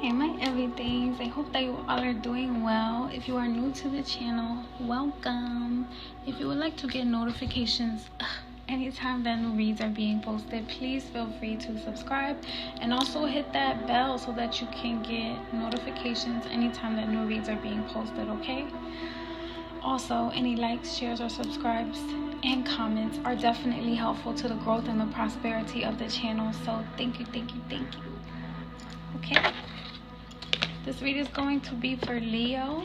Hey my everythings, I hope that you all are doing well. If you are new to the channel, welcome. If you would like to get notifications anytime that new reads are being posted, please feel free to subscribe and also hit that bell so that you can get notifications anytime that new reads are being posted, okay? Also, any likes, shares, or subscribes and comments are definitely helpful to the growth and the prosperity of the channel, so thank you. Okay, this read is going to be for Leo.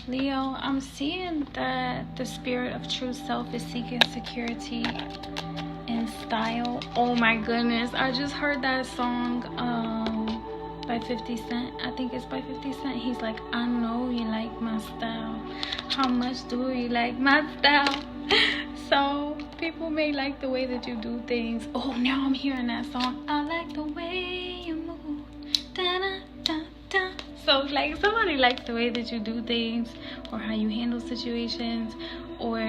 Leo, I'm seeing that the spirit of true self is seeking security and style. Oh my goodness, I just heard that song by 50 Cent. I think it's by 50 Cent. He's like, I know you like my style. How much do you like my style? So people may like the way that you do things. Oh, now I'm hearing that song. I like the way you move. Da-da-da-da. So like somebody likes the way that you do things or how you handle situations, or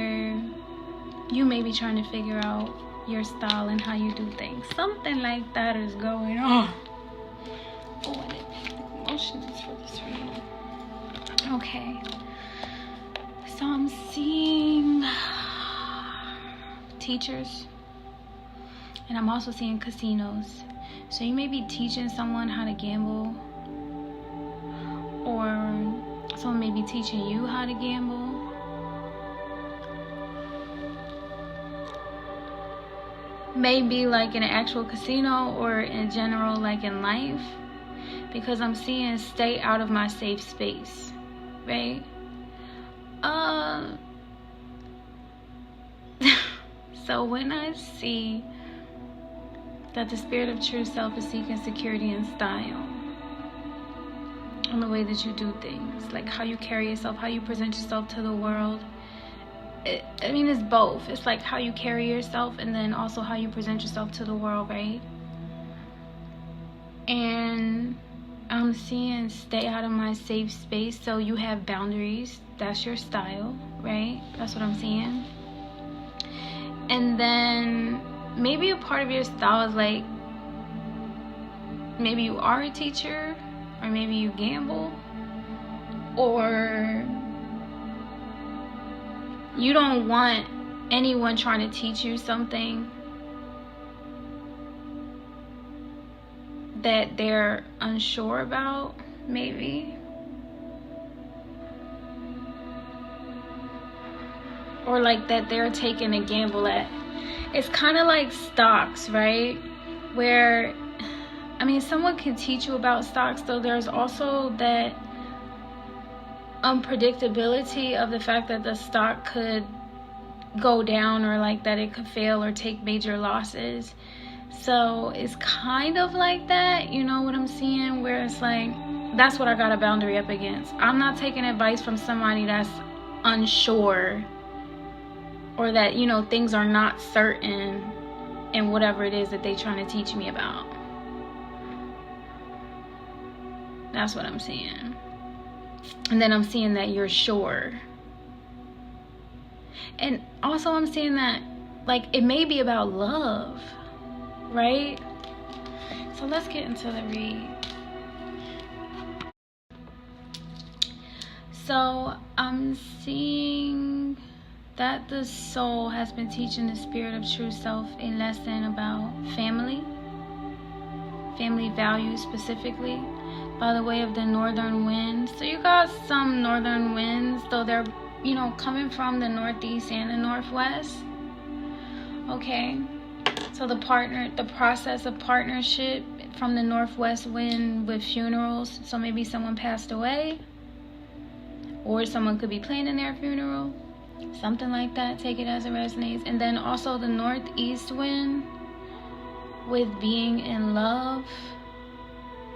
you may be trying to figure out your style and how you do things. Something like that is going on. Oh, I didn't make the emotions for this reading. Okay. So I'm seeing teachers, and I'm also seeing casinos. So you may be teaching someone how to gamble, or someone may be teaching you how to gamble. Maybe like in an actual casino, or in general like in life, because I'm seeing stay out of my safe space, right? So when I see that the spirit of true self is seeking security and style on the way that you do things, like how you carry yourself, how you present yourself to the world. I mean, it's both. It's like how you carry yourself and then also how you present yourself to the world, right? And I'm seeing stay out of my safe space. So you have boundaries. That's your style, right? That's what I'm seeing. And then maybe a part of your style is like, maybe you are a teacher, or maybe you gamble, or you don't want anyone trying to teach you something that they're unsure about, maybe. Or like that they're taking a gamble at. It's kind of like stocks, right? Where, I mean, someone can teach you about stocks, though there's also that unpredictability of the fact that the stock could go down, or like that it could fail or take major losses. So it's kind of like that, you know what I'm seeing, where it's like, that's what I got a boundary up against. I'm not taking advice from somebody that's unsure, or that, you know, things are not certain in whatever it is that they're trying to teach me about. That's what I'm seeing. And then I'm seeing that you're sure. And also I'm seeing that, like, it may be about love, right? So let's get into the read. So I'm seeing that the soul has been teaching the spirit of true self a lesson about family values specifically, by the way of the northern winds. So you got some northern winds, though they're, you know, coming from the northeast and the northwest. Okay, so the process of partnership from the northwest wind with funerals. So maybe someone passed away, or someone could be planning their funeral, something like that. Take it as it resonates. And then also the northeast wind with being in love,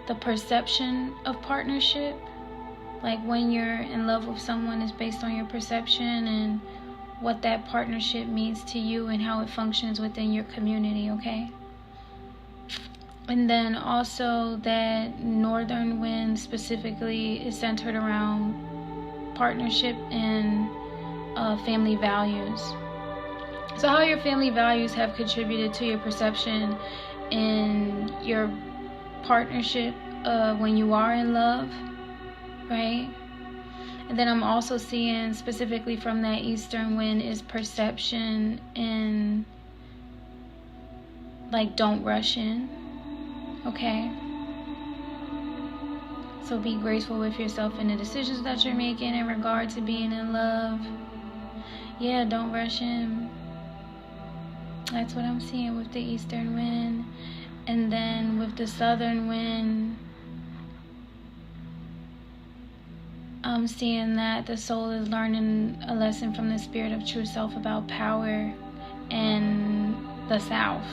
the perception of partnership. Like when you're in love with someone is based on your perception and what that partnership means to you and how it functions within your community, okay? And then also that northern wind specifically is centered around partnership and family values. So how your family values have contributed to your perception and your partnership when you are in love, right? And then I'm also seeing specifically from that eastern wind is perception and like don't rush in, okay? So be graceful with yourself in the decisions that you're making in regard to being in love. Yeah, don't rush in. That's what I'm seeing with the eastern wind. And then with the southern wind, I'm seeing that the soul is learning a lesson from the spirit of true self about power and the south.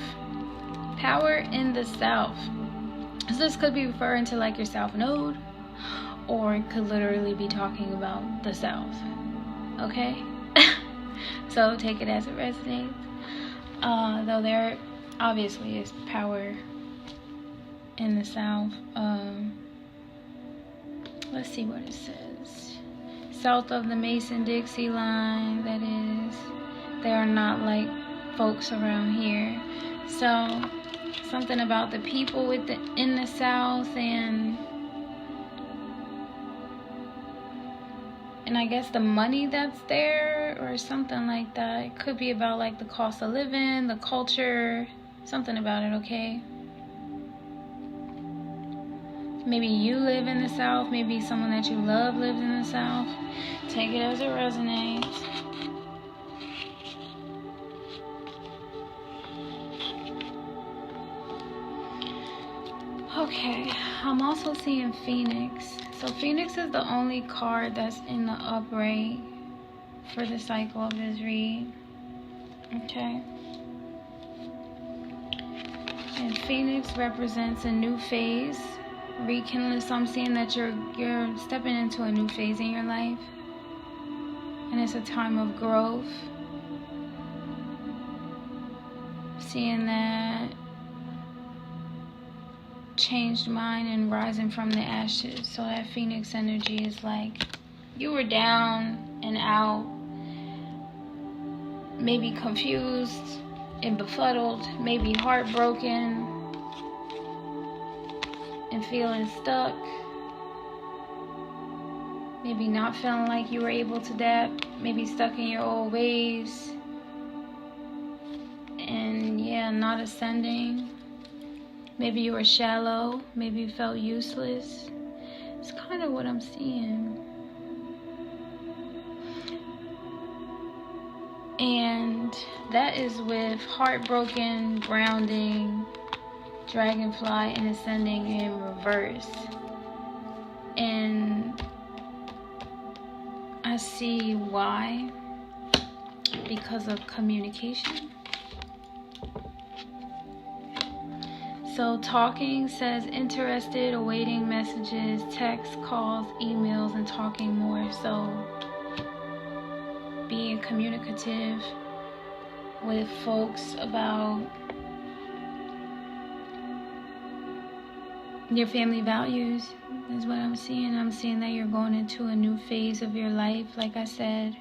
Power in the south. So this could be referring to like your south node, or it could literally be talking about the south. Okay? So take it as it resonates. Though there obviously is power in the south. Let's see what it says. South of the Mason-Dixie line, that is. They are not like folks around here. So something about the people in the south and I guess the money that's there or something like that. It could be about like the cost of living, the culture, something about it, okay? Maybe you live in the south, maybe someone that you love lives in the south. Take it as it resonates. Okay, I'm also seeing Phoenix. So Phoenix is the only card that's in the upright for the cycle of this read. Okay. And Phoenix represents a new phase, rekindling. So I'm seeing that you're stepping into a new phase in your life. And it's a time of growth. Seeing that changed mind and rising from the ashes. So that Phoenix energy is like you were down and out, maybe confused and befuddled, maybe heartbroken and feeling stuck, maybe not feeling like you were able to adapt, maybe stuck in your old ways and not ascending. Maybe you were shallow, maybe you felt useless. It's kind of what I'm seeing. And that is with heartbroken, grounding, dragonfly, and ascending in reverse. And I see why. Because of communication. So talking says interested, awaiting messages, texts, calls, emails, and talking more. So being communicative with folks about your family values is what I'm seeing. I'm seeing that you're going into a new phase of your life. Like I said,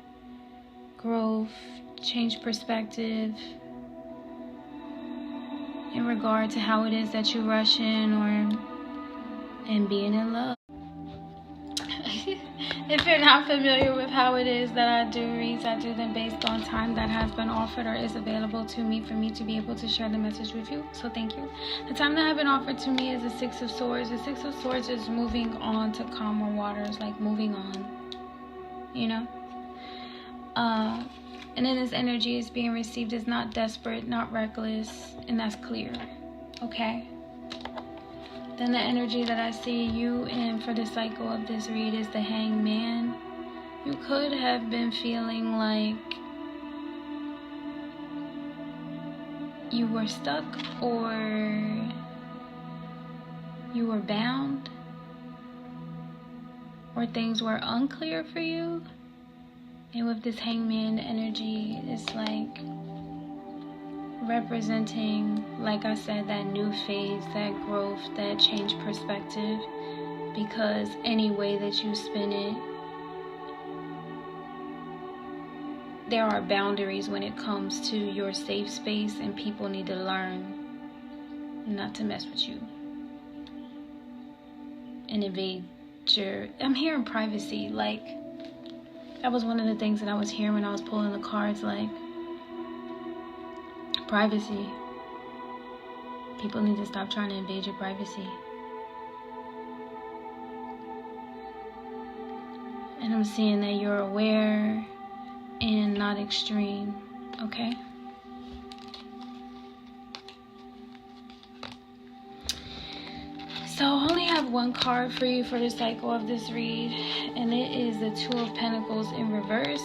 growth, change perspective, in regard to how it is that you rush in and being in love. If you're not familiar with how it is that I do reads, I do them based on time that has been offered or is available to me for me to be able to share the message with you. So thank you. The time that has been offered to me is the Six of Swords. The Six of Swords is moving on to calmer waters, like moving on, you know? And then this energy is being received as not desperate, not reckless, and that's clear, okay? Then the energy that I see you in for the cycle of this read is the Hangman. You could have been feeling like you were stuck or you were bound or things were unclear for you. And with this Hangman energy, it's like representing, like I said, that new phase, that growth, that change perspective. Because any way that you spin it, there are boundaries when it comes to your safe space, and people need to learn not to mess with you. and invade your, I'm hearing privacy. Like, that was one of the things that I was hearing when I was pulling the cards, like, privacy. People need to stop trying to invade your privacy. And I'm seeing that you're aware and not extreme, okay? So I only have one card for you for the cycle of this read, and it is the Two of Pentacles in reverse.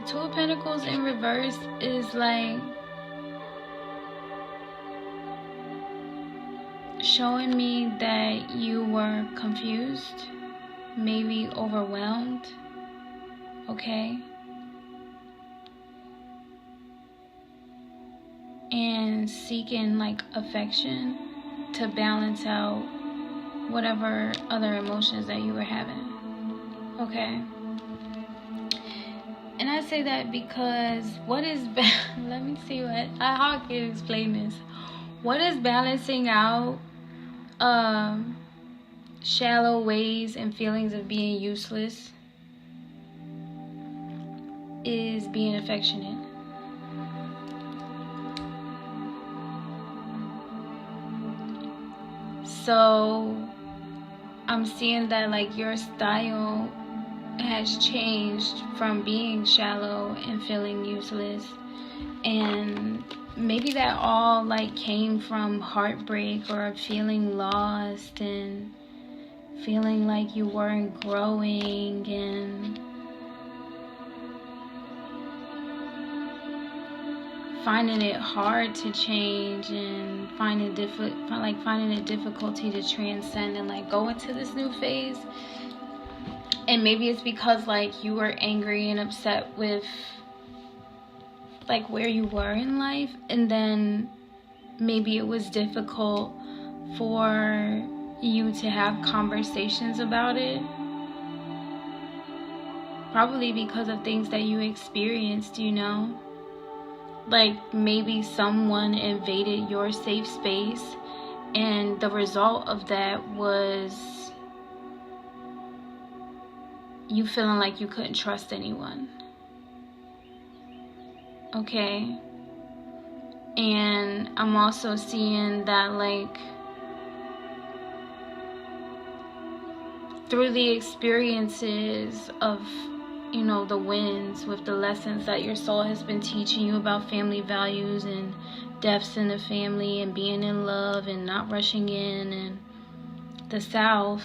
The Two of Pentacles in reverse is like showing me that you were confused, maybe overwhelmed, okay? And seeking like affection to balance out whatever other emotions that you were having, okay? And I say that because what is let me see how I can explain this. What is balancing out shallow ways and feelings of being useless is being affectionate. So I'm seeing that like your style has changed from being shallow and feeling useless, and maybe that all like came from heartbreak or feeling lost and feeling like you weren't growing and finding it hard to change and finding it difficulty to transcend and like go into this new phase. And maybe it's because like you were angry and upset with like where you were in life, and then maybe it was difficult for you to have conversations about it, probably because of things that you experienced, you know. Like maybe someone invaded your safe space, and the result of that was you feeling like you couldn't trust anyone, okay? And I'm also seeing that like through the experiences of, you know, the wins with the lessons that your soul has been teaching you about family values and deaths in the family and being in love and not rushing in and the South,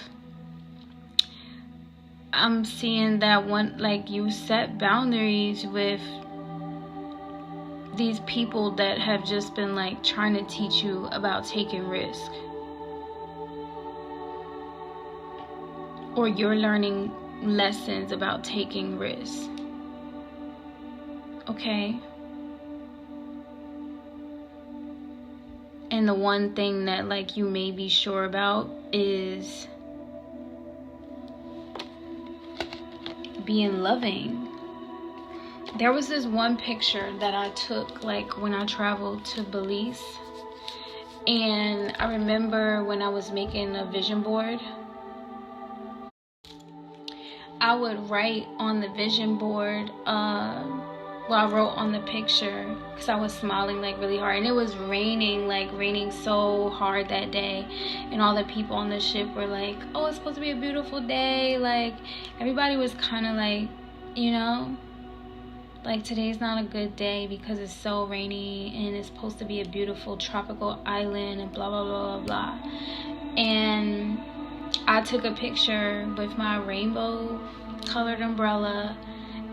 I'm seeing that one, like you set boundaries with these people that have just been like trying to teach you about taking risk, or you're learning lessons about taking risks, okay? And the one thing that like you may be sure about is being loving. There was this one picture that I took like when I traveled to Belize, and I remember when I was making a vision board, I would write on the vision board, I wrote on the picture, because I was smiling like really hard, and it was raining so hard that day, and all the people on the ship were like, oh, it's supposed to be a beautiful day, like everybody was kind of like, you know, like today's not a good day because it's so rainy and it's supposed to be a beautiful tropical island and blah blah blah blah blah. And I took a picture with my rainbow colored umbrella,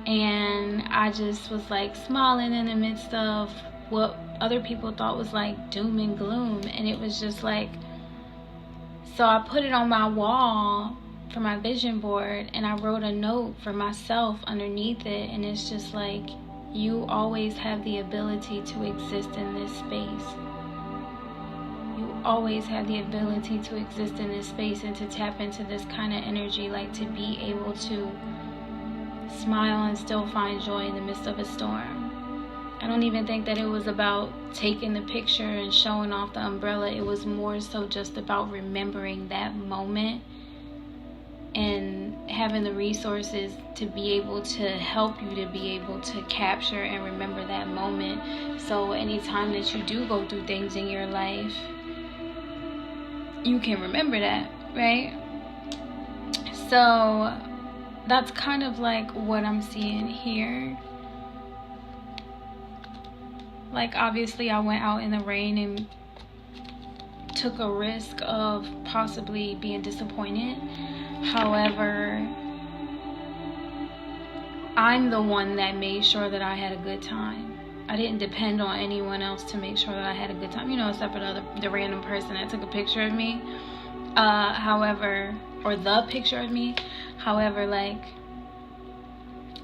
and I just was like smiling in the midst of what other people thought was like doom and gloom. And it was just like, so I put it on my wall for my vision board, and I wrote a note for myself underneath it, and it's just like, you always have the ability to exist in this space. You always have the ability to exist in this space and to tap into this kind of energy, like to be able to smile and still find joy in the midst of a storm. I don't even think that it was about taking the picture and showing off the umbrella. It was more so just about remembering that moment and having the resources to be able to help you to be able to capture and remember that moment. So anytime that you do go through things in your life, you can remember that, right? So that's kind of like what I'm seeing here. Like, obviously I went out in the rain and took a risk of possibly being disappointed. However, I'm the one that made sure that I had a good time. I didn't depend on anyone else to make sure that I had a good time, you know, except for the random person that took a picture of me. However, or the picture of me. However, like,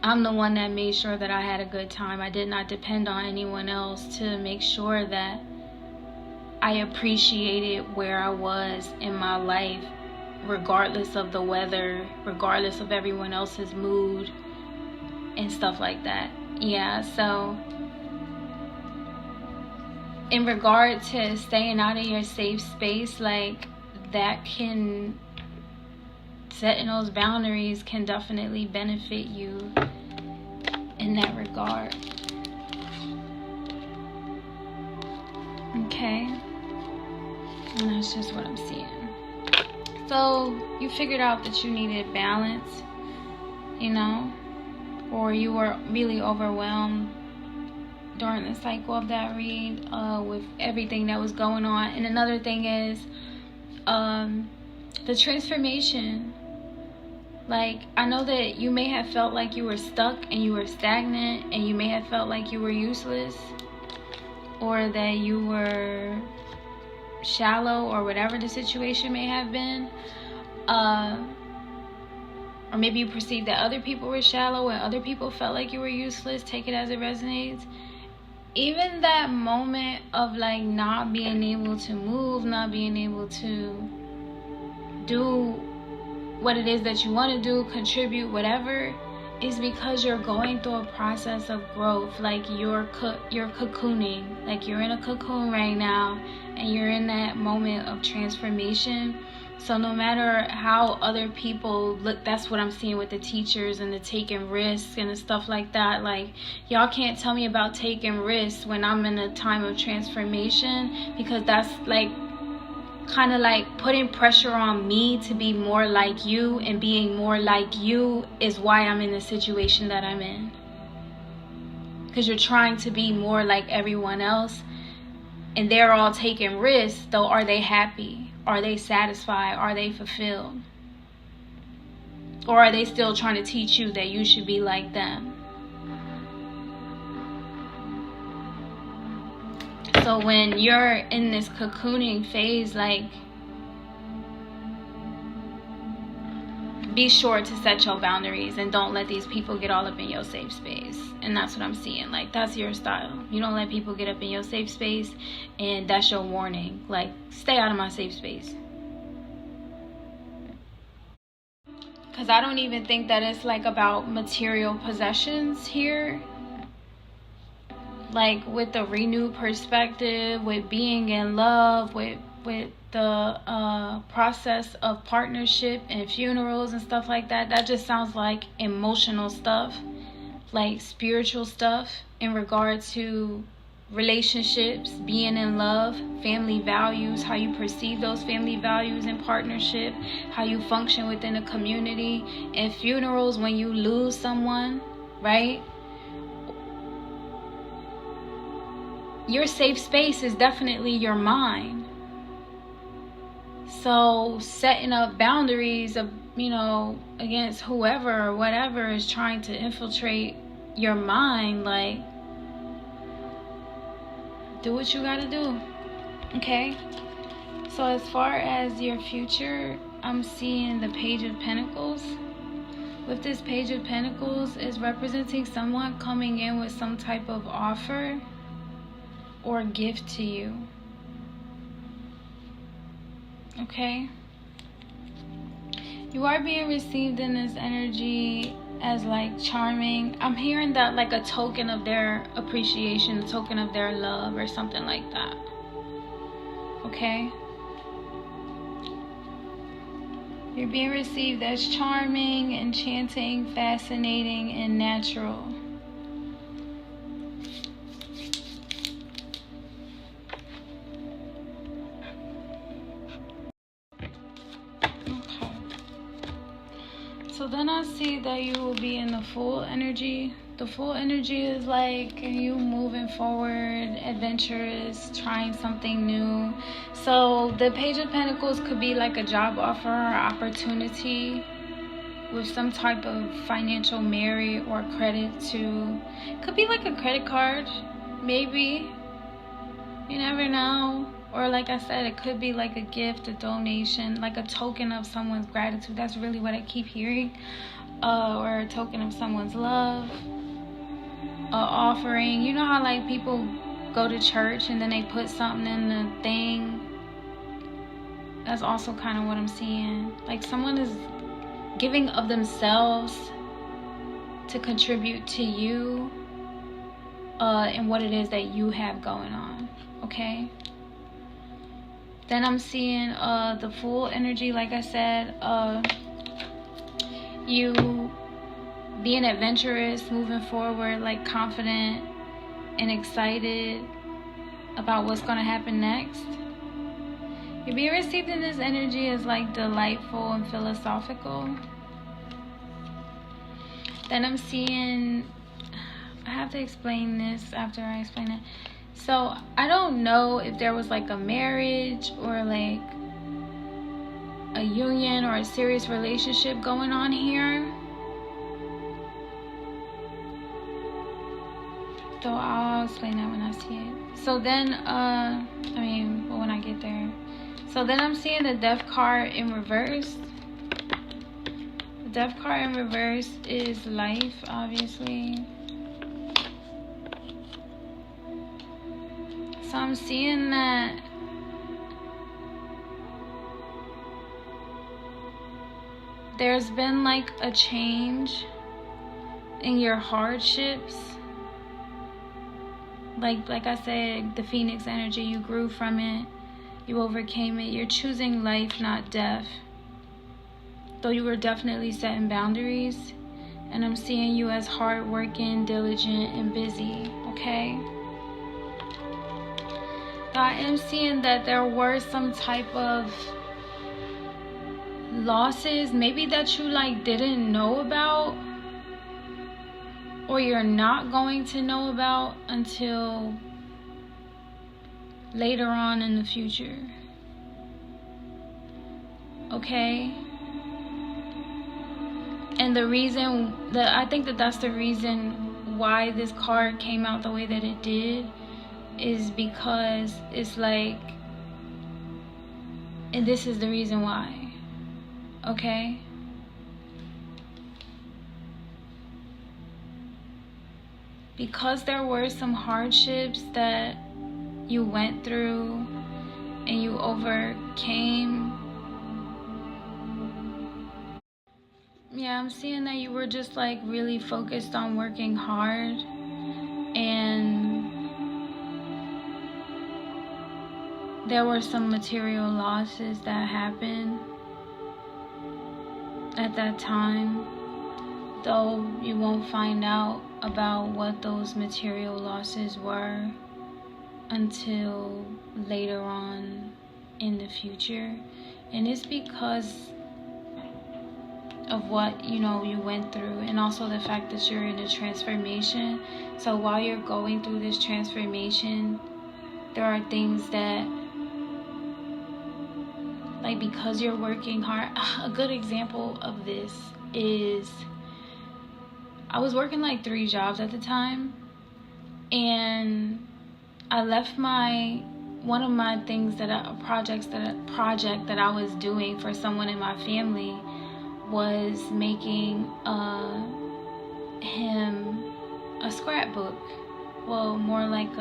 I'm the one that made sure that I had a good time. I did not depend on anyone else to make sure that I appreciated where I was in my life, regardless of the weather, regardless of everyone else's mood and stuff like that. Yeah, so in regard to staying out of your safe space, like, that can, setting those boundaries can definitely benefit you in that regard. Okay, and that's just what I'm seeing. So you figured out that you needed balance, you know, or you were really overwhelmed during the cycle of that read with everything that was going on. And another thing is the transformation. Like, I know that you may have felt like you were stuck and you were stagnant, and you may have felt like you were useless, or that you were shallow, or whatever the situation may have been. Or maybe you perceived that other people were shallow and other people felt like you were useless. Take it as it resonates. Even that moment of, like, not being able to move, not being able to do what it is that you want to do, contribute, whatever, is because you're going through a process of growth. Like, you're cocooning. Like, you're in a cocoon right now, and you're in that moment of transformation. So no matter how other people look, that's what I'm seeing with the teachers and the taking risks and the stuff like that. Like, y'all can't tell me about taking risks when I'm in a time of transformation, because that's like kind of like putting pressure on me to be more like you, and being more like you is why I'm in the situation that I'm in. Because you're trying to be more like everyone else, and they're all taking risks, though. Are they happy? Are they satisfied? Are they fulfilled? Or are they still trying to teach you that you should be like them? So when you're in this cocooning phase, like, be sure to set your boundaries and don't let these people get all up in your safe space. And that's what I'm seeing. Like, that's your style. You don't let people get up in your safe space, and that's your warning. Like, stay out of my safe space. Because I don't even think that it's like about material possessions here. Like, with the renewed perspective, with being in love, with the process of partnership and funerals and stuff like that, that just sounds like emotional stuff, like spiritual stuff in regard to relationships, being in love, family values, how you perceive those family values in partnership, how you function within a community. And funerals, when you lose someone, right? Your safe space is definitely your mind. So setting up boundaries of, you know, against whoever or whatever is trying to infiltrate your mind, like, do what you gotta do. Okay? So as far as your future, I'm seeing the Page of Pentacles. With this Page of Pentacles, is representing someone coming in with some type of offer or gift to you. Okay? You are being received in this energy as, like, charming. I'm hearing that like a token of their appreciation, a token of their love, or something like that. Okay? You're being received as charming, enchanting, fascinating, and natural. Okay. So then I see that you will be in the full energy. The full energy is like you moving forward, adventurous, trying something new. So the Page of Pentacles could be like a job offer or opportunity with some type of financial merit or credit to. Could be like a credit card, maybe. You never know. Or like I said, it could be like a gift, a donation, like a token of someone's gratitude. That's really what I keep hearing. Or a token of someone's love. Offering. You know how like people go to church and then they put something in the thing? That's also kind of what I'm seeing. Like someone is giving of themselves to contribute to you and what it is that you have going on. Okay? Then I'm seeing the full energy, like I said, you being adventurous, moving forward, like confident and excited about what's going to happen next. You're being received in this energy as like delightful and philosophical. Then I'm seeing, I have to explain this after I explain it. So I don't know if there was like a marriage or like a union or a serious relationship going on here. So I'll explain that when I see it. So then, when I get there. So then I'm seeing the Death card in reverse. The Death card in reverse is life, obviously. So I'm seeing that there's been like a change in your hardships. Like I said, the Phoenix energy, you grew from it, you overcame it. You're choosing life, not death. Though you were definitely setting boundaries. And I'm seeing you as hardworking, diligent, and busy, okay? I am seeing that there were some type of losses, maybe that you like didn't know about, or you're not going to know about until later on in the future. Okay? And the reason that I think that's the reason why this card came out the way that it did is because it's like, and this is the reason why. Okay? Because there were some hardships that you went through and you overcame. Yeah, I'm seeing that you were just like really focused on working hard, and there were some material losses that happened at that time, though you won't find out about what those material losses were until later on in the future. And it's because of what you went through, and also the fact that you're in a transformation. So while you're going through this transformation, there are things that, like, because you're working hard. A good example of this is I was working like 3 jobs at the time, and I left one of my things that a project that I was doing for someone in my family was making him a scrapbook. Well, more like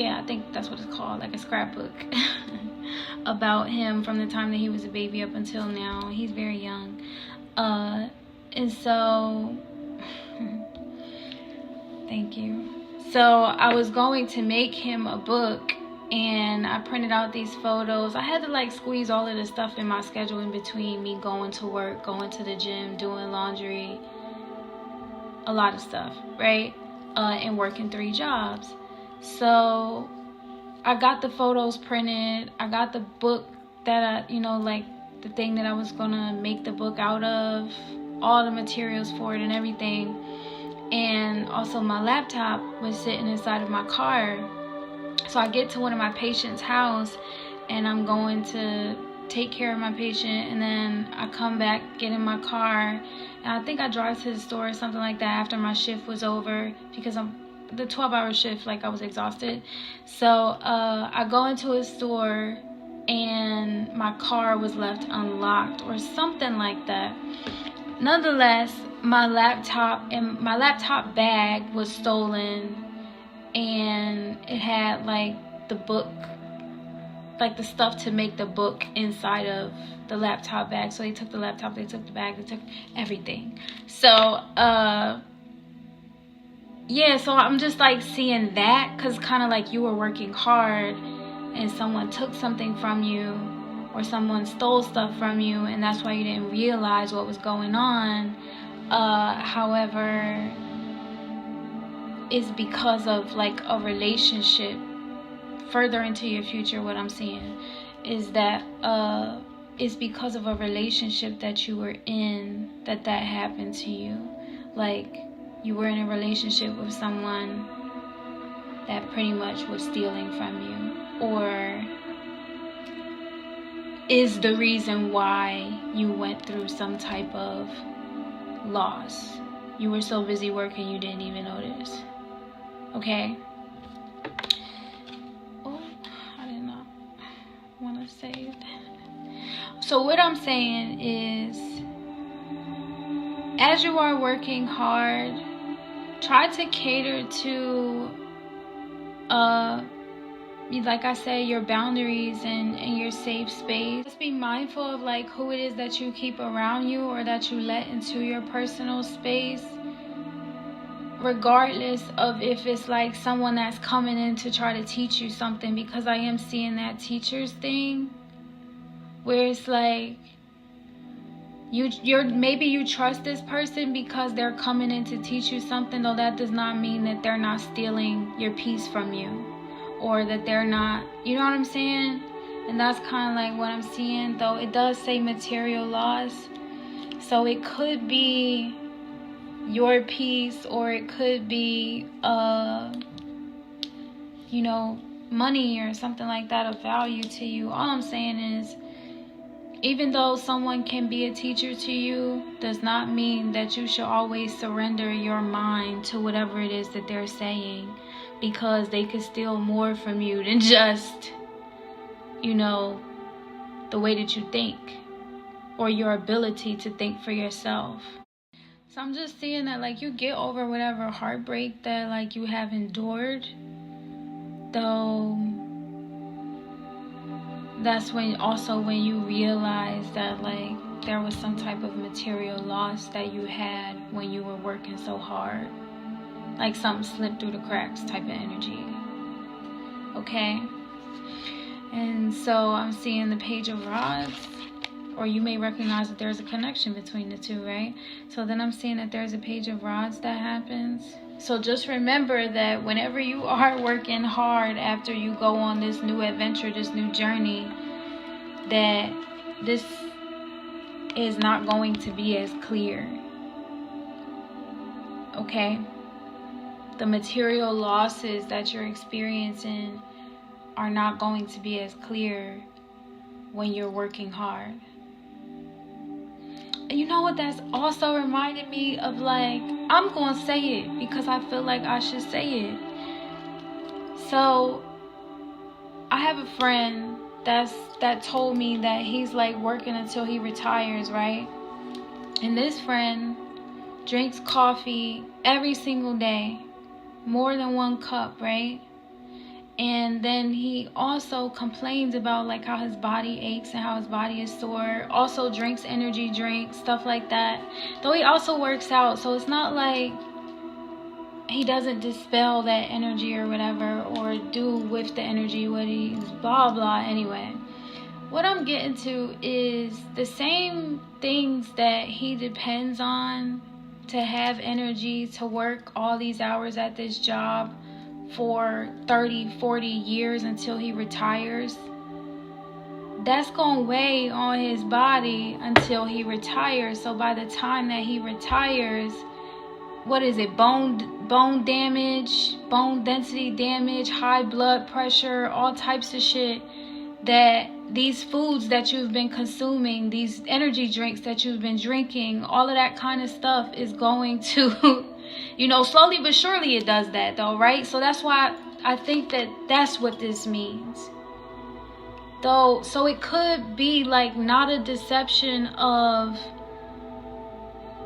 I think that's what it's called, like a scrapbook about him from the time that he was a baby up until now. He's very young. And so thank you. So I was going to make him a book, and I printed out these photos. I had to like squeeze all of the stuff in my schedule in between me going to work, going to the gym, doing laundry, a lot of stuff, right? And working 3 jobs. So I got the photos printed. I got the book that I, like the thing that I was gonna make the book out of, all the materials for it and everything. And also my laptop was sitting inside of my car. So I get to one of my patients' house, and I'm going to take care of my patient, and then I come back, get in my car, and I think I drive to the store or something like that after my shift was over, because the 12-hour shift, like, I was exhausted. So I go into a store, and my car was left unlocked or something like that. Nonetheless, my laptop bag was stolen, and it had like the book, like the stuff to make the book inside of the laptop bag. So they took the laptop, they took the bag, they took everything. So yeah, so I'm just like seeing that, because kind of like you were working hard and someone took something from you, or someone stole stuff from you, and that's why you didn't realize what was going on. However, it's because of like a relationship further into your future. What I'm seeing is that it's because of a relationship that you were in that happened to you. Like, you were in a relationship with someone that pretty much was stealing from you, or is the reason why you went through some type of loss. You were so busy working you didn't even notice. Okay? Oh, I did not want to say that. So what I'm saying is, as you are working hard, try to cater to like I said, your boundaries and your safe space. Just be mindful of like who it is that you keep around you, or that you let into your personal space, regardless of if it's like someone that's coming in to try to teach you something, because I am seeing that teachers thing where it's like maybe you trust this person because they're coming in to teach you something, though that does not mean that they're not stealing your peace from you, or that they're not, you know what I'm saying? And that's kind of like what I'm seeing, though it does say material loss. So it could be your peace, or it could be money or something like that of value to you. All I'm saying is, even though someone can be a teacher to you, does not mean that you should always surrender your mind to whatever it is that they're saying, because they could steal more from you than just, the way that you think, or your ability to think for yourself. So I'm just seeing that like you get over whatever heartbreak that like you have endured, though that's when you realize that like there was some type of material loss that you had when you were working so hard, like something slipped through the cracks type of energy. Okay? And so I'm seeing the Page of Rods, or you may recognize that there's a connection between the two, right? So then I'm seeing that there's a Page of Rods that happens. So just remember that whenever you are working hard after you go on this new adventure, this new journey, that this is not going to be as clear. Okay? The material losses that you're experiencing are not going to be as clear when you're working hard. And you know what that's also reminded me of? Like, I'm going to say it because I feel like I should say it. So I have a friend that told me that he's like working until he retires, right? And this friend drinks coffee every single day, more than 1 cup, right? And then he also complains about like how his body aches and how his body is sore. Also drinks energy drinks, stuff like that. Though he also works out, so it's not like he doesn't dispel that energy or whatever, or do with the energy what he's blah blah. Anyway, what I'm getting to is the same things that he depends on to have energy to work all these hours at this job for 30, 40 years until he retires. That's going to weigh on his body until he retires. So by the time that he retires, what is it? Bone damage, bone density damage, high blood pressure, all types of shit, that these foods that you've been consuming, these energy drinks that you've been drinking, all of that kind of stuff is going to, slowly but surely it does that though, right? So that's why I think that that's what this means. Though, so it could be like not a deception of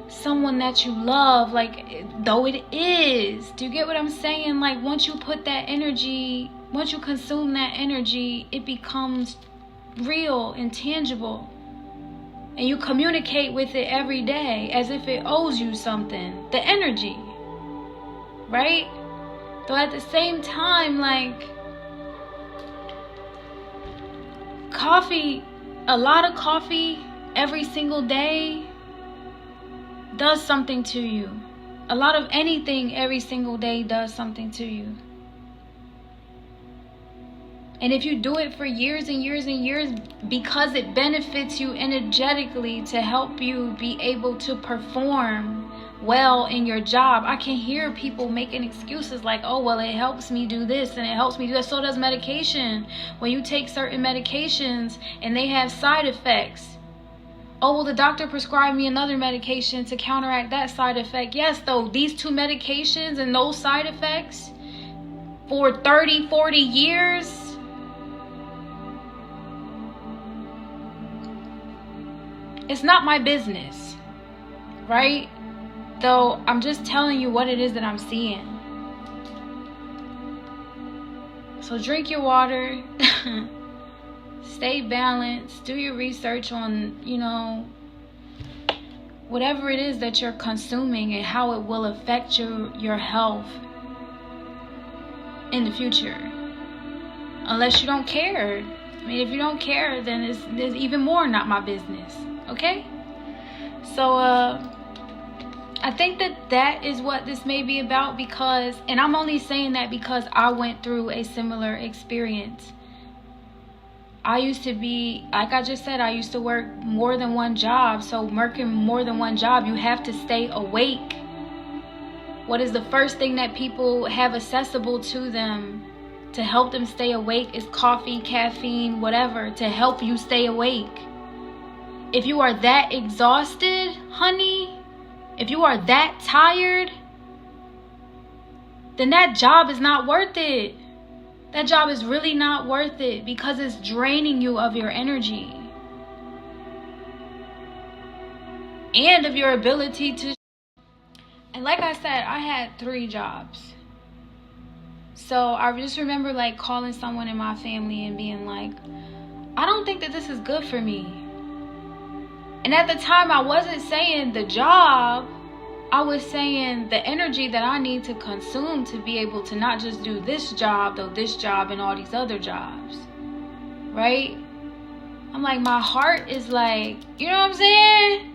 someone that you love, like, though it is. Do you get what I'm saying? Like, once you put that energy, once you consume that energy, it becomes real and tangible, and you communicate with it every day as if it owes you something, the energy, right? Though at the same time, like, coffee, a lot of coffee every single day does something to you. A lot of anything every single day does something to you. And if you do it for years and years and years, because it benefits you energetically to help you be able to perform well in your job. I can hear people making excuses like, oh, well, it helps me do this and it helps me do that. So does medication. When you take certain medications and they have side effects. Oh, well, the doctor prescribed me another medication to counteract that side effect. Yes, though, these two medications and those side effects for 30, 40 years, it's not my business, right? Though I'm just telling you what it is that I'm seeing. So drink your water, stay balanced, do your research on, whatever it is that you're consuming and how it will affect your health in the future. Unless you don't care. I mean, if you don't care, then there's even more not my business. Okay? So, I think that is what this may be about, because, and I'm only saying that because I went through a similar experience. I used to be, like I just said, I used to work more than one job. So working more than one job, you have to stay awake. What is the first thing that people have accessible to them to help them stay awake is coffee, caffeine, whatever, to help you stay awake. If you are that exhausted, honey, if you are that tired, then that job is not worth it. That job is really not worth it, because it's draining you of your energy and of your ability to. And like I said, I had 3 jobs. So I just remember like calling someone in my family and being like, I don't think that this is good for me. And at the time, I wasn't saying the job. I was saying the energy that I need to consume to be able to not just do this job, though this job and all these other jobs. Right? I'm like, my heart is like, you know what I'm saying?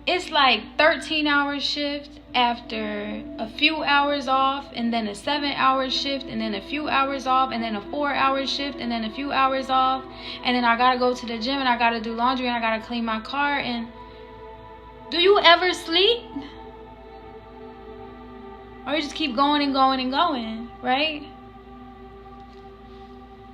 It's like 13-hour shift after a few hours off, and then a 7-hour shift, and then a few hours off, and then a 4-hour shift, and then a few hours off, and then I gotta go to the gym, and I gotta do laundry, and I gotta clean my car. And do you ever sleep? Or you just keep going and going and going, right?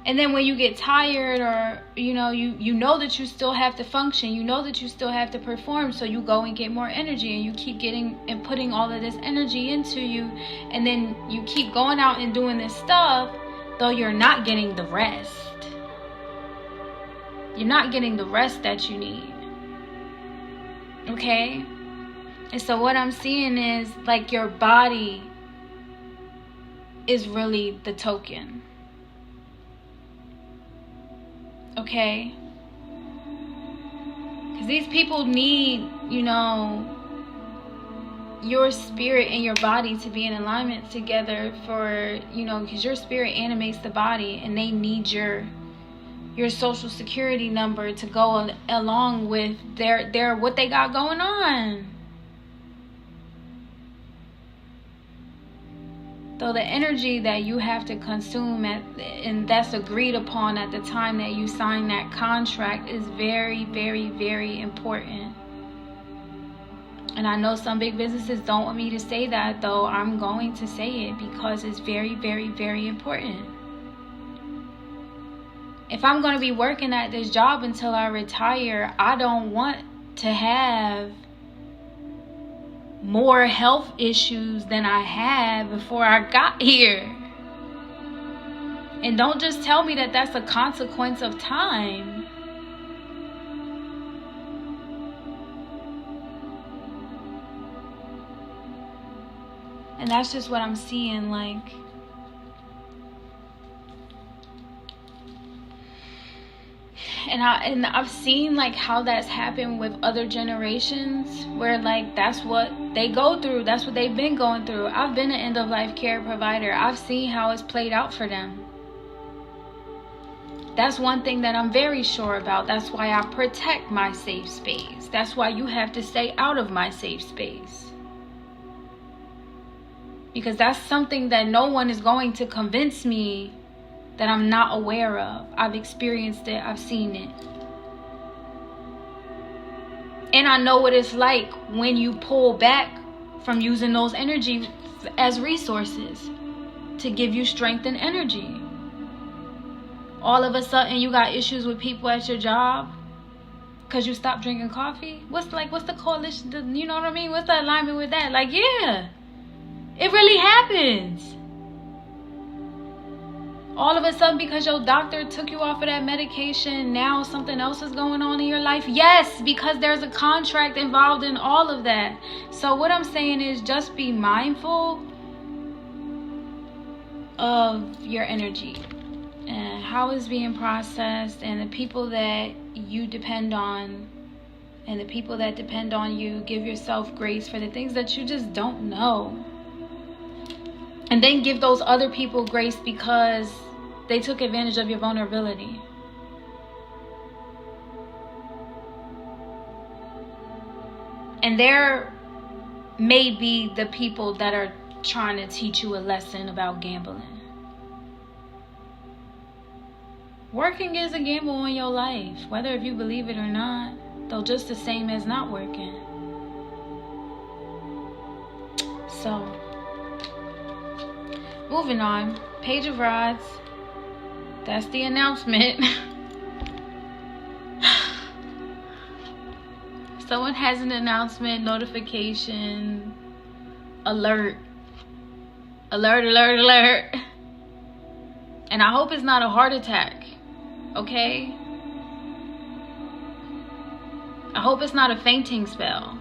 And then when you get tired, or you know that you still have to function, you know that you still have to perform, so you go and get more energy, and you keep getting and putting all of this energy into you, and then you keep going out and doing this stuff, though you're not getting the rest. You're not getting the rest that you need. Okay? And so what I'm seeing is like your body is really the token. Okay? Because these people need, your spirit and your body to be in alignment together for, you know, because your spirit animates the body, and they need your social security number to go along with their what they got going on. So the energy that you have to consume and that's agreed upon at the time that you sign that contract is very, very, very important. And I know some big businesses don't want me to say that, though I'm going to say it because it's very, very, very important. If I'm going to be working at this job until I retire, I don't want to have more health issues than I had before I got here. And don't just tell me that that's a consequence of time. And that's just what I'm seeing, like. And I've seen like how that's happened with other generations, where like that's what they go through, that's what they've been going through. I've been an end-of-life care provider. I've seen how it's played out for them. That's one thing that I'm very sure about. That's why I protect my safe space. That's why you have to stay out of my safe space. Because that's something that no one is going to convince me that I'm not aware of. I've experienced it. I've seen it. And I know what it's like when you pull back from using those energy as resources to give you strength and energy. All of a sudden you got issues with people at your job because you stopped drinking coffee. What's the coalition? You know what I mean? What's the alignment with that? Like, yeah, it really happens. All of a sudden, because your doctor took you off of that medication, now something else is going on in your life? Yes, because there's a contract involved in all of that. So what I'm saying is just be mindful of your energy and how it's being processed, and the people that you depend on and the people that depend on you. Give yourself grace for the things that you just don't know. And then give those other people grace because they took advantage of your vulnerability. And there may be the people that are trying to teach you a lesson about gambling. Working is a gamble on your life, whether if you believe it or not, though just the same as not working. So, moving on, Page of Rods. That's the announcement. Someone has an announcement, notification, alert. Alert, alert, alert. And I hope it's not a heart attack, okay? I hope it's not a fainting spell.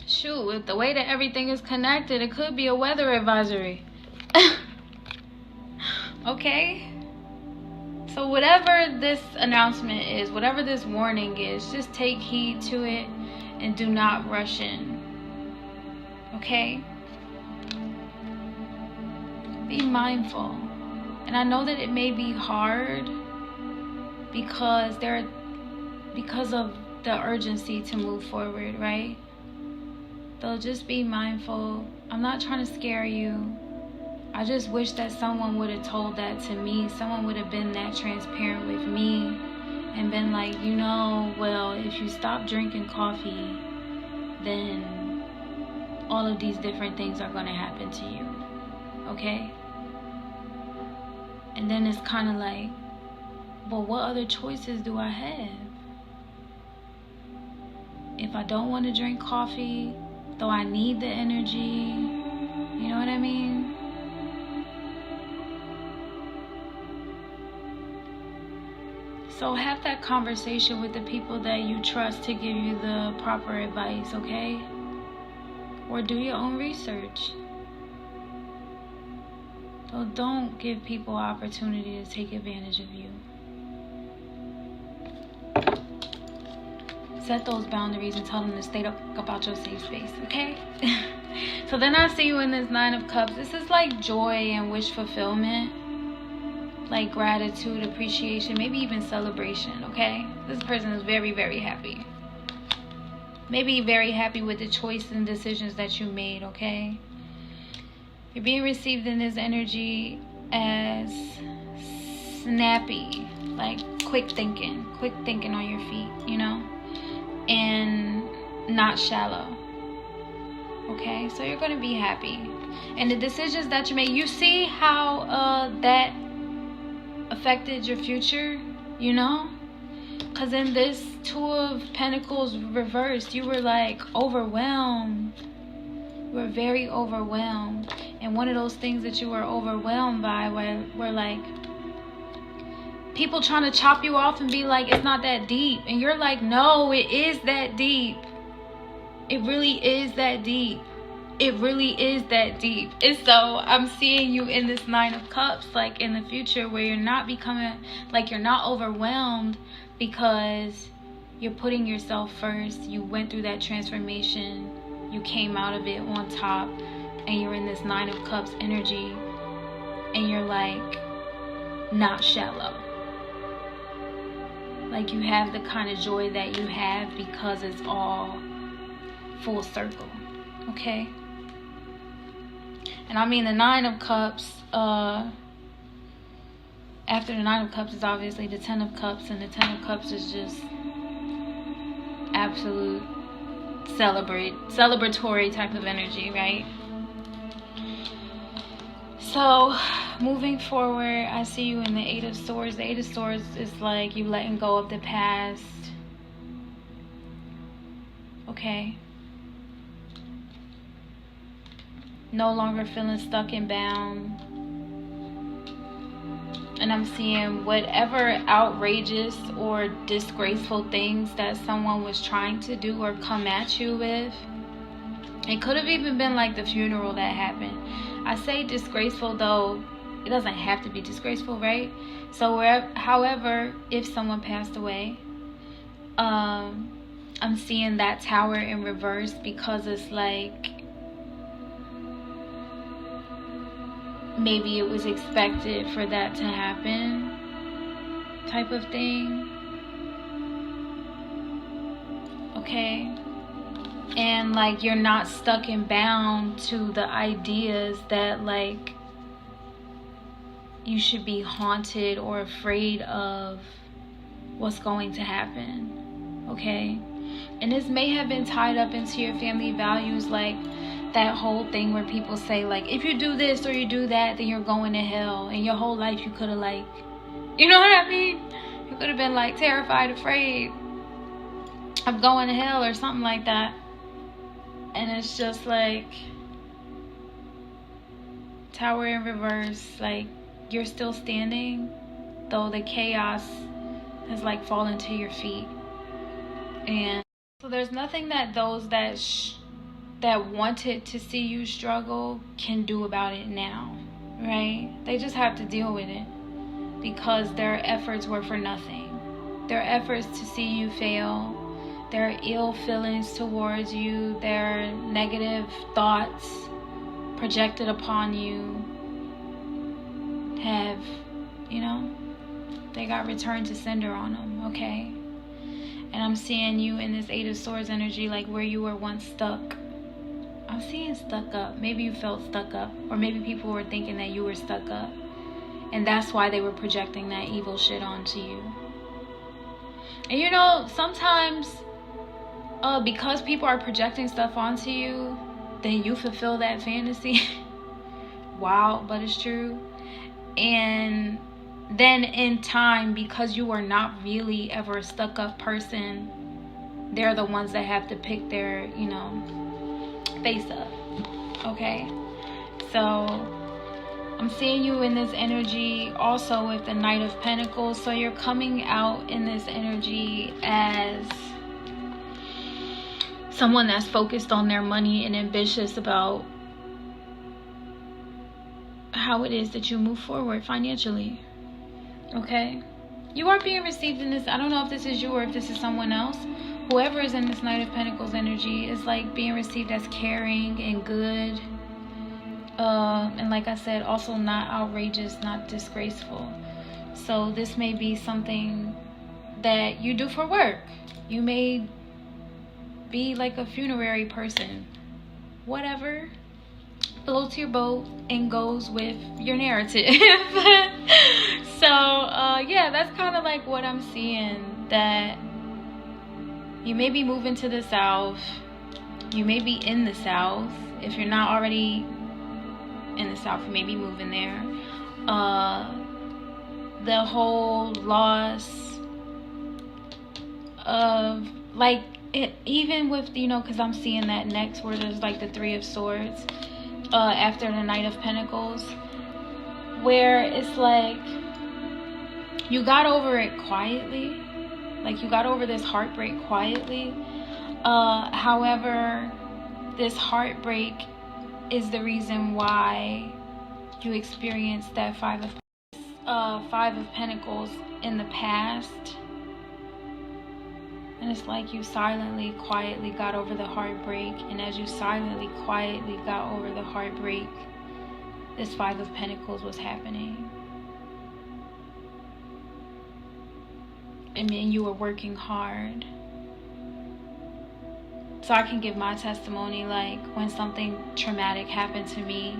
Shoot, with the way that everything is connected, it could be a weather advisory. Okay? So whatever this announcement is, whatever this warning is, just take heed to it and do not rush in. Okay? Be mindful. And I know that it may be hard because of the urgency to move forward, right? So just be mindful. I'm not trying to scare you. I just wish that someone would have told that to me. Someone would have been that transparent with me and been like, you know, well, if you stop drinking coffee, then all of these different things are going to happen to you. Okay? And then it's kind of like, well, what other choices do I have? If I don't want to drink coffee, though I need the energy, you know what I mean? So have that conversation with the people that you trust to give you the proper advice, okay? Or do your own research. So don't give people opportunity to take advantage of you. Set those boundaries and tell them to stay the fuck about your safe space, okay? So then I see you in this Nine of Cups. This is like joy and wish fulfillment. Like gratitude, appreciation, maybe even celebration, okay? This person is very, very happy. Maybe very happy with the choice and decisions that you made, okay? You're being received in this energy as snappy, like quick thinking on your feet, you know? And not shallow. Okay, so you're going to be happy. And the decisions that you make, you see how that affected your future, you know? Because in this Two of Pentacles reversed, you were like overwhelmed. You were very overwhelmed. And one of those things that you were overwhelmed by were like people trying to chop you off and be like, it's not that deep. And you're like, no, it is that deep. It really is that deep. It really is that deep. And so I'm seeing you in this Nine of Cups, like in the future, where you're not becoming, like you're not overwhelmed because you're putting yourself first. You went through that transformation. You came out of it on top. And you're in this Nine of Cups energy. And you're like not shallow. Like you have the kind of joy that you have because it's all full circle. Okay? And I mean the Nine of Cups, after the Nine of Cups is obviously the Ten of Cups, and the Ten of Cups is just absolute celebratory type of energy, right? So moving forward, I see you in the Eight of Swords. The Eight of Swords is like you letting go of the past. Okay? No longer feeling stuck and bound. And I'm seeing whatever outrageous or disgraceful things that someone was trying to do or come at you with. It could have even been like the funeral that happened. I say disgraceful, though it doesn't have to be disgraceful, right? So however, if someone passed away, I'm seeing that Tower in reverse, because it's like maybe it was expected for that to happen type of thing. Okay? And like you're not stuck and bound to the ideas that like you should be haunted or afraid of what's going to happen. Okay? And this may have been tied up into your family values, like that whole thing where people say like, if you do this or you do that, then you're going to hell. And your whole life you could have like, you know what I mean? You could have been like terrified, afraid of going to hell or something like that. And it's just like Tower in reverse, like you're still standing, though the chaos has like fallen to your feet. And so there's nothing that those that wanted to see you struggle can do about it now, right? They just have to deal with it because their efforts were for nothing. Their efforts to see you fail, their ill feelings towards you, their negative thoughts projected upon you have, you know, they got returned to sender on them, okay? And I'm seeing you in this Eight of Swords energy, like where you were once stuck. I'm seeing stuck up. Maybe you felt stuck up, or maybe people were thinking that you were stuck up, and that's why they were projecting that evil shit onto you. And you know, sometimes because people are projecting stuff onto you, then you fulfill that fantasy. Wow, but it's true. And then in time, because you are not really ever a stuck up person, they're the ones that have to pick their, you know, face up. Okay? So I'm seeing you in this energy also with the Knight of Pentacles. So you're coming out in this energy as someone that's focused on their money and ambitious about how it is that you move forward financially. Okay? You are being received in this. I don't know if this is you or if this is someone else, whoever is in this Knight of Pentacles energy is like being received as caring and good. And like I said, also not outrageous, not disgraceful. So this may be something that you do for work. You may be like a funerary person. Whatever floats your boat and goes with your narrative. So yeah, that's kind of like what I'm seeing, that you may be moving to the South. You may be in the South. If you're not already in the South, you may be moving there. The whole loss of like it, even with, you know, because I'm seeing that next where there's like the Three of Swords after the Knight of Pentacles, where it's like you got over it quietly, like you got over this heartbreak quietly. However, this heartbreak is the reason why you experienced that Five of Pentacles in the past. And it's like you silently, quietly got over the heartbreak. And as you silently, quietly got over the heartbreak, this Five of Pentacles was happening. I mean, you were working hard. So I can give my testimony, like when something traumatic happened to me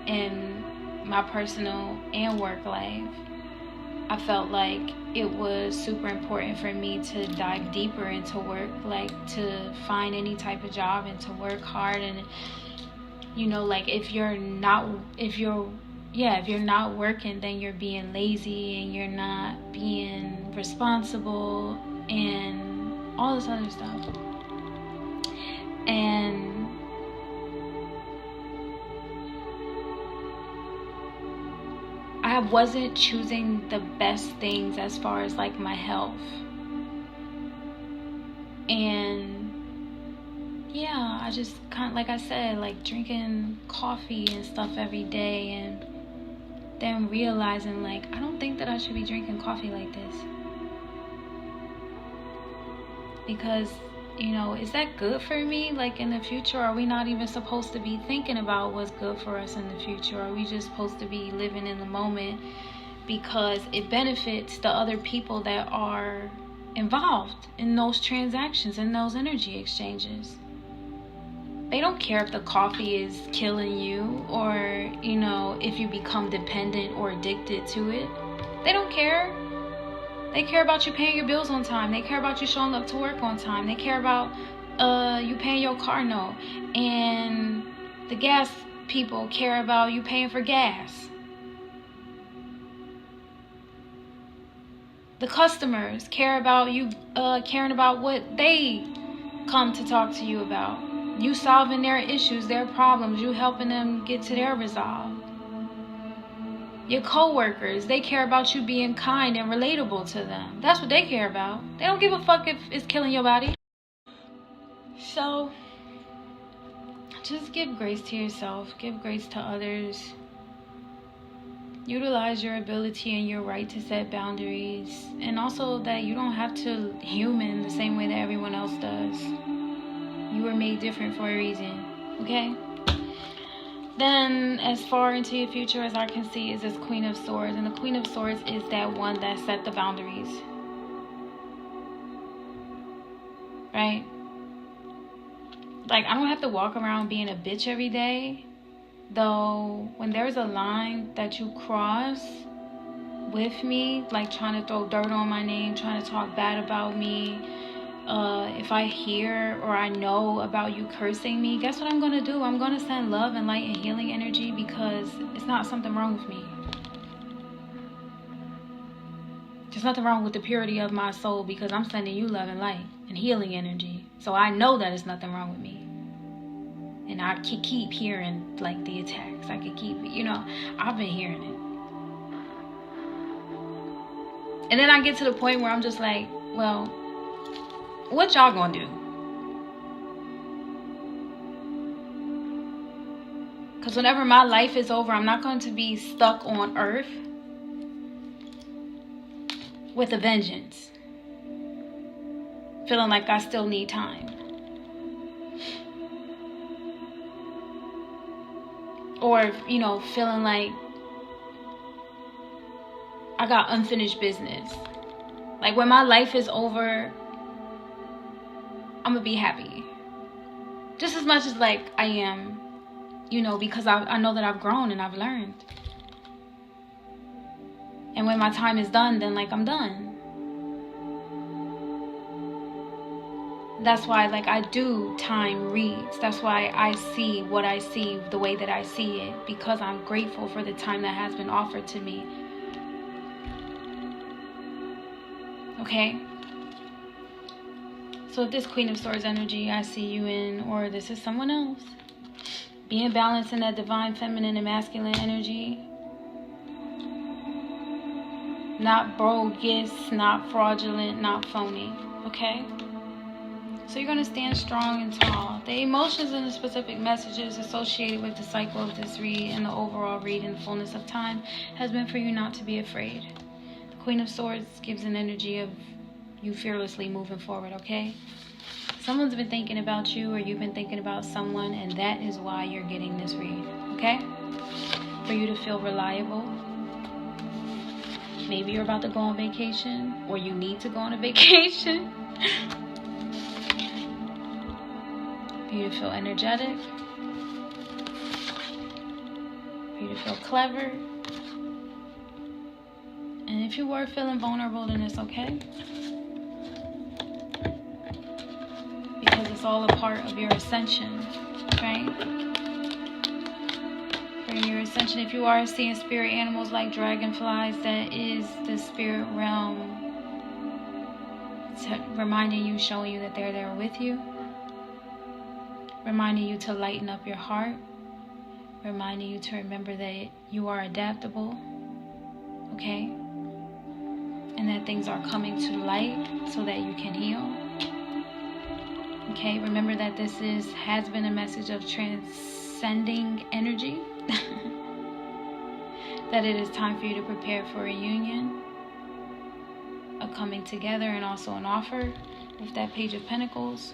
in my personal and work life, I felt like it was super important for me to dive deeper into work, like to find any type of job and to work hard. And you know, like if you're not working, then you're being lazy and you're not being responsible and all this other stuff. And I wasn't choosing the best things as far as like my health. And yeah, I just kind of, like I said, like drinking coffee and stuff every day, and then realizing like I don't think that I should be drinking coffee like this, because you know, is that good for me? Like in the future, are we not even supposed to be thinking about what's good for us in the future? Are we just supposed to be living in the moment because it benefits the other people that are involved in those transactions, in those energy exchanges? They don't care if the coffee is killing you, or, you know, if you become dependent or addicted to it. They don't care. They care about you paying your bills on time. They care about you showing up to work on time. They care about you paying your car note. And the gas people care about you paying for gas. The customers care about you caring about what they come to talk to you about. You solving their issues, their problems. You helping them get to their resolve. Your co-workers, they care about you being kind and relatable to them. That's what they care about. They don't give a fuck if it's killing your body. So, just give grace to yourself. Give grace to others. Utilize your ability and your right to set boundaries. And also that you don't have to human the same way that everyone else does. You were made different for a reason. Okay? Then, as far into your future as I can see, is this Queen of Swords. And the Queen of Swords is that one that set the boundaries. Right? Like, I don't have to walk around being a bitch every day. Though, when there's a line that you cross with me, like trying to throw dirt on my name, trying to talk bad about me, if I hear or I know about you cursing me, guess what I'm going to do? I'm going to send love and light and healing energy, because it's not something wrong with me. There's nothing wrong with the purity of my soul, because I'm sending you love and light and healing energy. So I know that there's nothing wrong with me. And I keep hearing like the attacks. I could keep, you know, I've been hearing it. And then I get to the point where I'm just like, well, what y'all gonna do? Because whenever my life is over, I'm not going to be stuck on earth with a vengeance. feeling like I still need time. Or, you know, feeling like I got unfinished business. Like when my life is over, I'm gonna be happy. Just as much as like I am, you know, because I know that I've grown and I've learned. And when my time is done, then like I'm done. That's why like I do time reads. That's why I see what I see the way that I see it, because I'm grateful for the time that has been offered to me. Okay? So if this Queen of Swords energy I see you in, or this is someone else, being balanced in that divine feminine and masculine energy, not bogus, not fraudulent, not phony. Okay? So you're going to stand strong and tall. The emotions and the specific messages associated with the cycle of this read and the overall read in the fullness of time has been for you not to be afraid. The Queen of Swords gives an energy of you fearlessly moving forward, okay? Someone's been thinking about you, or you've been thinking about someone, and that is why you're getting this read, okay? For you to feel reliable. Maybe you're about to go on vacation, or you need to go on a vacation. For you to feel energetic, for you to feel clever, and if you were feeling vulnerable, then it's okay, because it's all a part of your ascension, right? For your ascension, if you are seeing spirit animals like dragonflies, that is the spirit realm reminding you, showing you that they're there with you. Reminding you to lighten up your heart. Reminding you to remember that you are adaptable. Okay? And that things are coming to light so that you can heal. Okay? Remember that this has been a message of transcending energy. That it is time for you to prepare for a union. A coming together, and also an offer with that Page of Pentacles.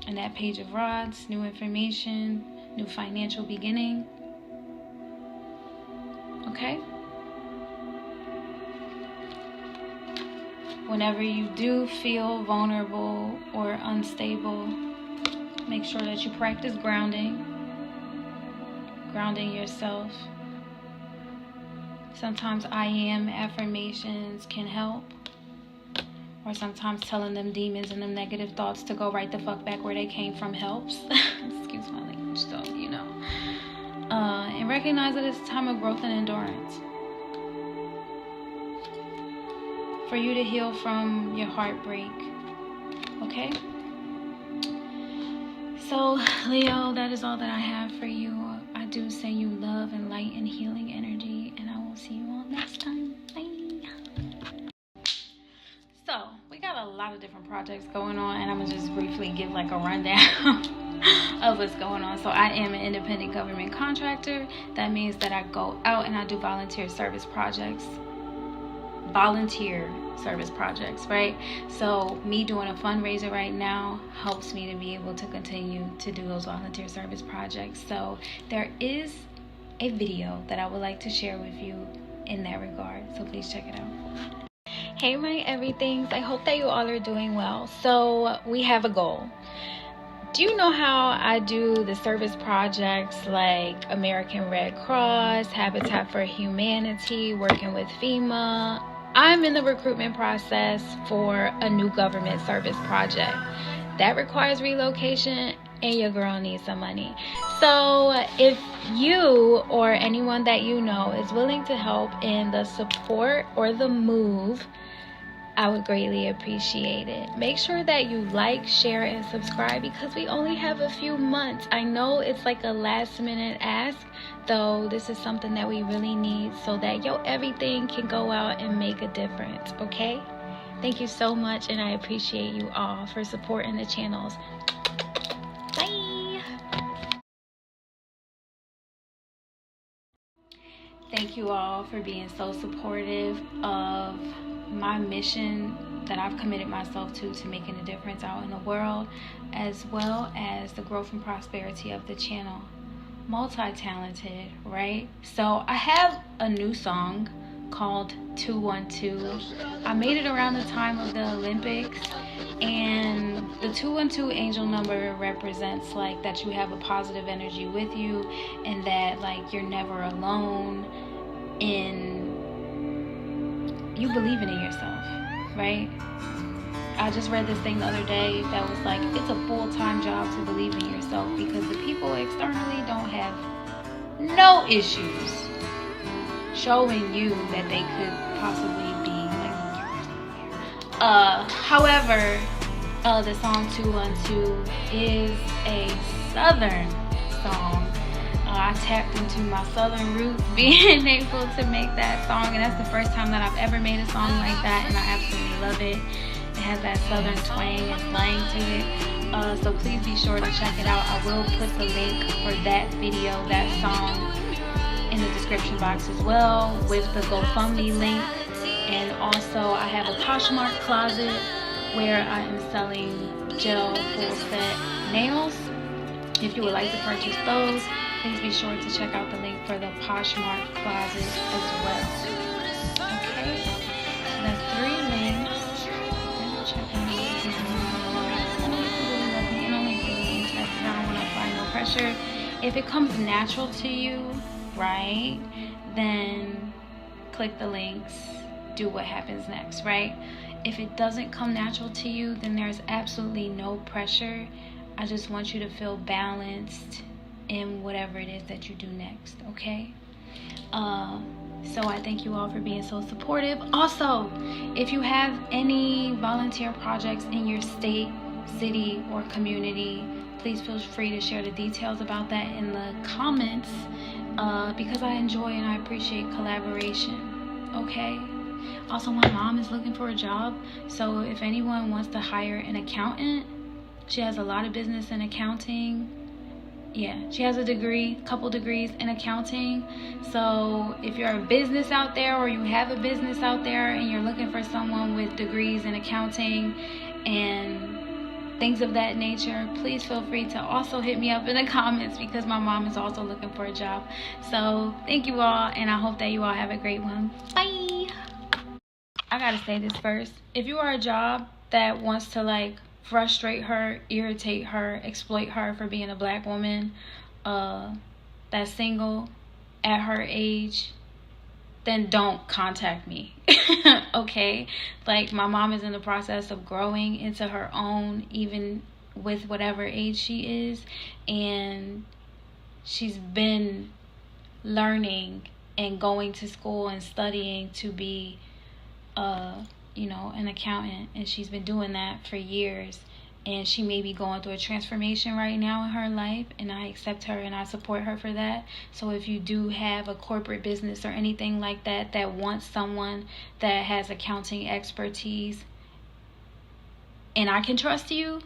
And that Page of Rods, new information, new financial beginning. Okay? Whenever you do feel vulnerable or unstable, make sure that you practice grounding. Grounding yourself. Sometimes I am affirmations can help. Or sometimes telling them demons and them negative thoughts to go right the fuck back where they came from helps. Excuse my language, so you know. And recognize that it's a time of growth and endurance. For you to heal from your heartbreak. Okay? So, Leo, that is all that I have for you. I do send you love and light and healing energy. And I will see you all next time. Bye. So, we got a lot of different projects going on, and I'm going to just briefly give like a rundown of what's going on. So, I am an independent government contractor. That means that I go out and I do volunteer service projects. Right? So, me doing a fundraiser right now helps me to be able to continue to do those volunteer service projects. So, there is a video that I would like to share with you in that regard. So, please check it out. Hey my everythings, I hope that you all are doing well. So we have a goal. Do you know how I do the service projects like American Red Cross, Habitat for Humanity, working with FEMA? I'm in the recruitment process for a new government service project. That requires relocation, and your girl needs some money. So if you or anyone that you know is willing to help in the support or the move, I would greatly appreciate it. Make sure that you like, share, and subscribe, because we only have a few months. I know it's like a last minute ask, though this is something that we really need so that everything can go out and make a difference, okay? Thank you so much, and I appreciate you all for supporting the channels. Bye! Thank you all for being so supportive of my mission that I've committed myself to making a difference out in the world, as well as the growth and prosperity of the channel. Multi-talented, right? So I have a new song called 212. I made it around the time of the Olympics, and the 212 angel number represents like that you have a positive energy with you, and that like you're never alone, and you believe in yourself, right? I just read this thing the other day that was like, it's a full-time job to believe in yourself, because the people externally don't have no issues showing you that they could possibly be like however, the song 212 is a southern song. I tapped into my southern roots being able to make that song, and that's the first time that I've ever made a song like that, and I absolutely love it. It has that southern twang and slang to it, so please be sure to check it out. I will put the link for that video, that song, in the description box as well, with the GoFundMe link. And also I have a Poshmark closet where I am selling gel full set nails. If you would like to purchase those, please be sure to check out the link for the Poshmark closet as well. Okay, so that's 3 links. Let me check out only if you really love me, and only if you're really interested. I don't want to apply no pressure. If it comes natural to you, right, then click the links, do what happens next, right? If it doesn't come natural to you, then there's absolutely no pressure. I just want you to feel balanced in whatever it is that you do next, okay? So I thank you all for being so supportive. Also, if you have any volunteer projects in your state, city, or community, please feel free to share the details about that in the comments, because I enjoy and I appreciate collaboration, okay? Also, my mom is looking for a job, so if anyone wants to hire an accountant, she has a lot of business in accounting. Yeah, she has a couple degrees in accounting. So if you're a business out there, or you have a business out there and you're looking for someone with degrees in accounting and things of that nature, please feel free to also hit me up in the comments, because my mom is also looking for a job. So thank you all, and I hope that you all have a great one. Bye. I gotta say this first. If you are a job that wants to like frustrate her, irritate her, exploit her for being a black woman that's single at her age, then don't contact me. Okay? Like, my mom is in the process of growing into her own, even with whatever age she is, and she's been learning and going to school and studying to be an accountant, and she's been doing that for years, and she may be going through a transformation right now in her life, and I accept her and I support her for that. So if you do have a corporate business or anything like that that wants someone that has accounting expertise and I can trust you,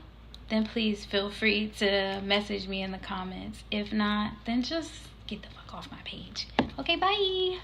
then please feel free to message me in the comments. If not, then just get the fuck off my page. Okay, bye.